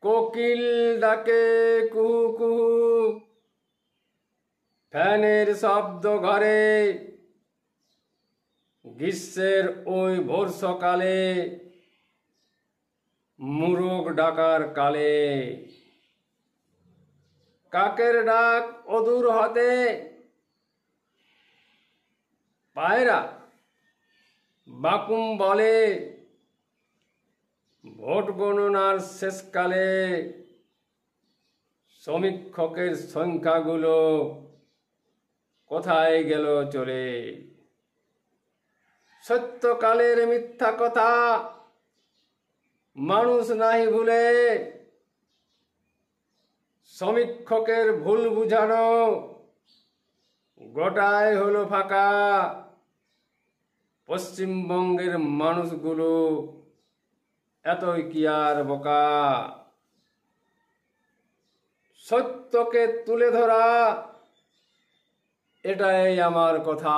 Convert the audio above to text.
কোকিল ডাকে কুহু কুহু, ফ্যানের শব্দ ঘরে, গ্রীষ্মের ওই ভোর সকালে, মুরগ ডাকার কালে, কাকের ডাক অদূর হতে, পায়রা বাকুম বলে, ভোট গণনার শেষকালে সমীক্ষকের সংখ্যাগুলো কোথায় গেল চলে। সত্যকালের মিথ্যা কথা মানুষ নাহি ভুলে, সমীক্ষকের ভুল বুঝানো গোটাই হলো ফাঁকা। পশ্চিমবঙ্গের মানুষগুলো এতই কি আর বোকা। সত্যকে তুলে ধরা এটাই আমার কথা।